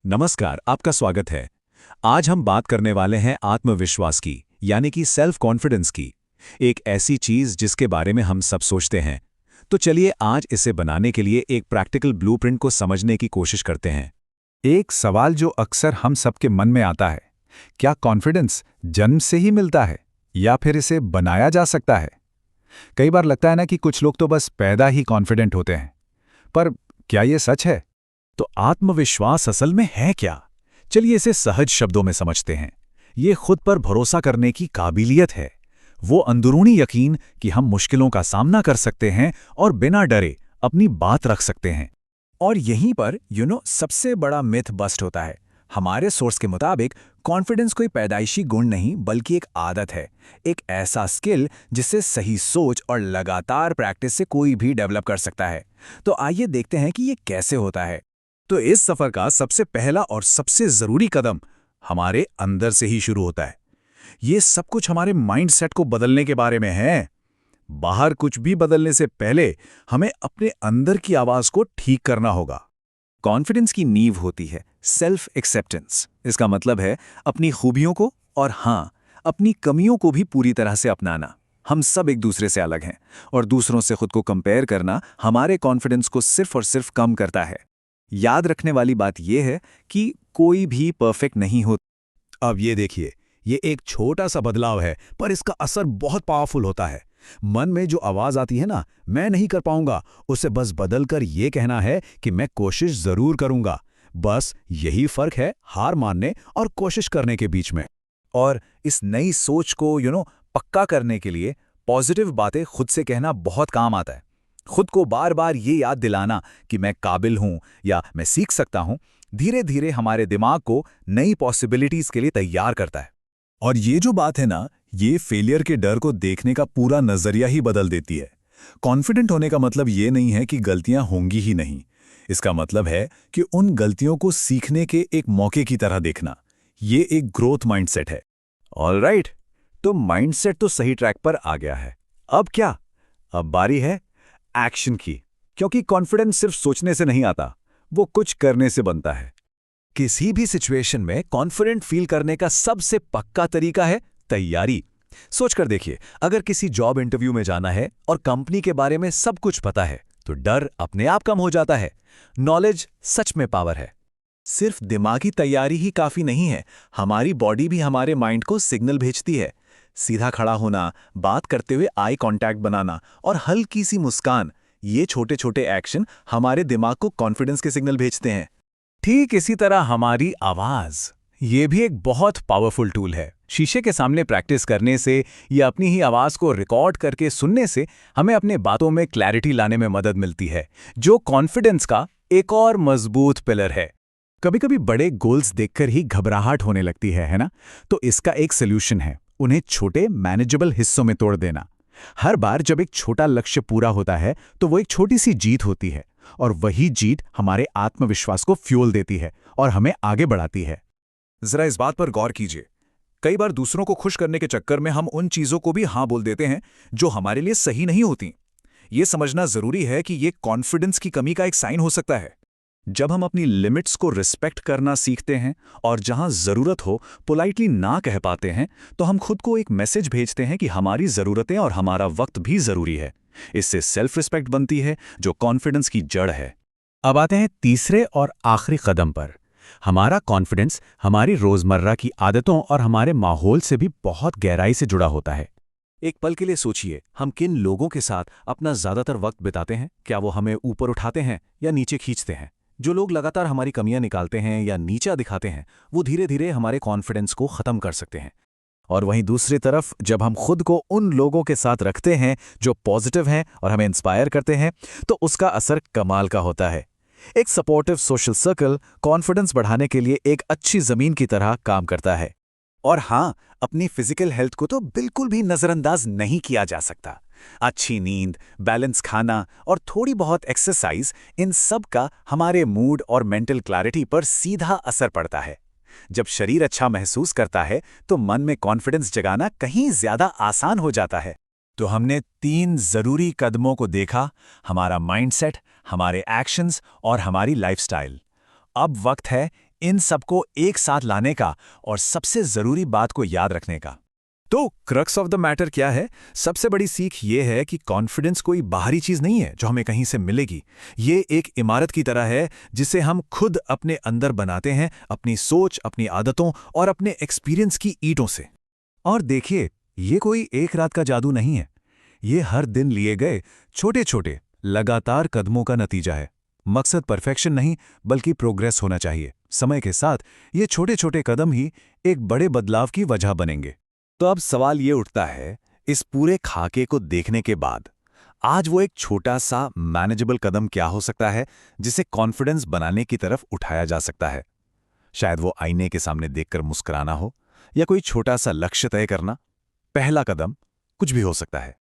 नमस्कार, आपका स्वागत है। आज हम बात करने वाले हैं आत्मविश्वास की, यानी कि सेल्फ कॉन्फिडेंस की। एक ऐसी चीज जिसके बारे में हम सब सोचते हैं। तो चलिए आज इसे बनाने के लिए एक प्रैक्टिकल ब्लूप्रिंट को समझने की कोशिश करते हैं। एक सवाल जो अक्सर हम सबके मन में आता है, क्या कॉन्फिडेंस जन्म से ही मिलता है या फिर इसे बनाया जा सकता है? कई बार लगता है ना कि कुछ लोग तो बस पैदा ही कॉन्फिडेंट होते हैं। पर क्या ये सच है? तो आत्मविश्वास असल में है क्या? चलिए इसे सहज शब्दों में समझते हैं। ये खुद पर भरोसा करने की काबिलियत है। वो अंदरूनी यकीन कि हम मुश्किलों का सामना कर सकते हैं और बिना डरे अपनी बात रख सकते हैं। और यहीं पर सबसे बड़ा मिथ बस्ट होता है। हमारे सोर्स के मुताबिक कॉन्फिडेंस कोई पैदाइशी गुण नहीं बल्कि एक आदत है, एक ऐसा स्किल जिससे सही सोच और लगातार प्रैक्टिस से कोई भी डेवलप कर सकता है। तो आइए देखते हैं कि ये कैसे होता है। तो इस सफर का सबसे पहला और सबसे जरूरी कदम हमारे अंदर से ही शुरू होता है। ये सब कुछ हमारे माइंडसेट को बदलने के बारे में है। बाहर कुछ भी बदलने से पहले हमें अपने अंदर की आवाज को ठीक करना होगा। कॉन्फिडेंस की नींव होती है सेल्फ एक्सेप्टेंस। इसका मतलब है अपनी खूबियों को और हाँ, अपनी कमियों को भी पूरी तरह से अपनाना। हम सब एक दूसरे से अलग हैं और दूसरों से खुद को कंपेयर करना हमारे कॉन्फिडेंस को सिर्फ और सिर्फ कम करता है। याद रखने वाली बात यह है कि कोई भी परफेक्ट नहीं होता। अब ये देखिए, ये एक छोटा सा बदलाव है पर इसका असर बहुत पावरफुल होता है। मन में जो आवाज आती है ना, मैं नहीं कर पाऊंगा, उसे बस बदलकर ये कहना है कि मैं कोशिश जरूर करूंगा। बस यही फर्क है हार मानने और कोशिश करने के बीच में। और इस नई सोच को पक्का करने के लिए पॉजिटिव बातें खुद से कहना बहुत काम आता है। खुद को बार बार ये याद दिलाना कि मैं काबिल हूं या मैं सीख सकता हूं, धीरे धीरे हमारे दिमाग को नई पॉसिबिलिटीज के लिए तैयार करता है। और ये जो बात है ना, ये फेलियर के डर को देखने का पूरा नजरिया ही बदल देती है। कॉन्फिडेंट होने का मतलब ये नहीं है कि गलतियां होंगी ही नहीं। इसका मतलब है कि उन गलतियों को सीखने के एक मौके की तरह देखना। ये एक ग्रोथ माइंडसेट है। ऑलराइट, तो माइंडसेट तो सही ट्रैक पर आ गया है। अब क्या? अब बारी है एक्शन की, क्योंकि कॉन्फिडेंस सिर्फ सोचने से नहीं आता, वो कुछ करने से बनता है। किसी भी सिचुएशन में कॉन्फिडेंट फील करने का सबसे पक्का तरीका है तैयारी। सोचकर देखिए, अगर किसी जॉब इंटरव्यू में जाना है और कंपनी के बारे में सब कुछ पता है तो डर अपने आप कम हो जाता है। नॉलेज सच में पावर है। सिर्फ दिमागी तैयारी ही काफी नहीं है, हमारी बॉडी भी हमारे माइंड को सिग्नल भेजती है। सीधा खड़ा होना, बात करते हुए आई कांटेक्ट बनाना और हल्की सी मुस्कान, ये छोटे छोटे एक्शन हमारे दिमाग को कॉन्फिडेंस के सिग्नल भेजते हैं। ठीक इसी तरह हमारी आवाज, ये भी एक बहुत पावरफुल टूल है। शीशे के सामने प्रैक्टिस करने से या अपनी ही आवाज को रिकॉर्ड करके सुनने से हमें अपने बातों में क्लैरिटी लाने में मदद मिलती है, जो कॉन्फिडेंस का एक और मजबूत पिलर है। कभी कभी बड़े गोल्स देखकर ही घबराहट होने लगती है ना? तो इसका एक सोल्यूशन है, उन्हें छोटे मैनेजेबल हिस्सों में तोड़ देना। हर बार जब एक छोटा लक्ष्य पूरा होता है तो वो एक छोटी सी जीत होती है, और वही जीत हमारे आत्मविश्वास को फ्यूल देती है और हमें आगे बढ़ाती है। जरा इस बात पर गौर कीजिए, कई बार दूसरों को खुश करने के चक्कर में हम उन चीजों को भी हाँ बोल देते हैं जो हमारे लिए सही नहीं होती। ये समझना जरूरी है कि ये कॉन्फिडेंस की कमी का एक साइन हो सकता है। जब हम अपनी लिमिट्स को रिस्पेक्ट करना सीखते हैं और जहां जरूरत हो पोलाइटली ना कह पाते हैं, तो हम खुद को एक मैसेज भेजते हैं कि हमारी जरूरतें और हमारा वक्त भी जरूरी है। इससे सेल्फ रिस्पेक्ट बनती है, जो कॉन्फिडेंस की जड़ है। अब आते हैं तीसरे और आखिरी कदम पर। हमारा कॉन्फिडेंस हमारी रोजमर्रा की आदतों और हमारे माहौल से भी बहुत गहराई से जुड़ा होता है। एक पल के लिए सोचिए, हम किन लोगों के साथ अपना ज्यादातर वक्त बिताते हैं? क्या वो हमें ऊपर उठाते हैं या नीचे खींचते हैं? जो लोग लगातार हमारी कमियां निकालते हैं या नीचा दिखाते हैं, वो धीरे धीरे हमारे कॉन्फिडेंस को खत्म कर सकते हैं। और वहीं दूसरी तरफ जब हम खुद को उन लोगों के साथ रखते हैं जो पॉजिटिव हैं और हमें इंस्पायर करते हैं, तो उसका असर कमाल का होता है। एक सपोर्टिव सोशल सर्कल कॉन्फिडेंस बढ़ाने के लिए एक अच्छी जमीन की तरह काम करता है। और हाँ, अपनी फिजिकल हेल्थ को तो बिल्कुल भी नजरअंदाज नहीं किया जा सकता। अच्छी नींद, बैलेंस खाना और थोड़ी बहुत एक्सरसाइज, इन सब का हमारे मूड और मेंटल क्लैरिटी पर सीधा असर पड़ता है। जब शरीर अच्छा महसूस करता है तो मन में कॉन्फिडेंस जगाना कहीं ज्यादा आसान हो जाता है। तो हमने 3 जरूरी कदमों को देखा, हमारा माइंडसेट, हमारे एक्शंस और हमारी लाइफस्टाइल। अब वक्त है इन सबको एक साथ लाने का और सबसे जरूरी बात को याद रखने का। तो क्रक्स ऑफ द मैटर क्या है? सबसे बड़ी सीख ये है कि कॉन्फिडेंस कोई बाहरी चीज नहीं है जो हमें कहीं से मिलेगी। ये एक इमारत की तरह है जिसे हम खुद अपने अंदर बनाते हैं, अपनी सोच, अपनी आदतों और अपने एक्सपीरियंस की ईंटों से। और देखिए, ये कोई एक रात का जादू नहीं है। ये हर दिन लिए गए छोटे छोटे लगातार कदमों का नतीजा है। मकसद परफेक्शन नहीं, बल्कि प्रोग्रेस होना चाहिए। समय के साथ ये छोटे छोटे कदम ही एक बड़े बदलाव की वजह बनेंगे। तो अब सवाल ये उठता है, इस पूरे खाके को देखने के बाद आज वो एक छोटा सा मैनेजेबल कदम क्या हो सकता है जिसे कॉन्फिडेंस बनाने की तरफ उठाया जा सकता है? शायद वो आईने के सामने देखकर मुस्कुराना हो, या कोई छोटा सा लक्ष्य तय करना। पहला कदम कुछ भी हो सकता है।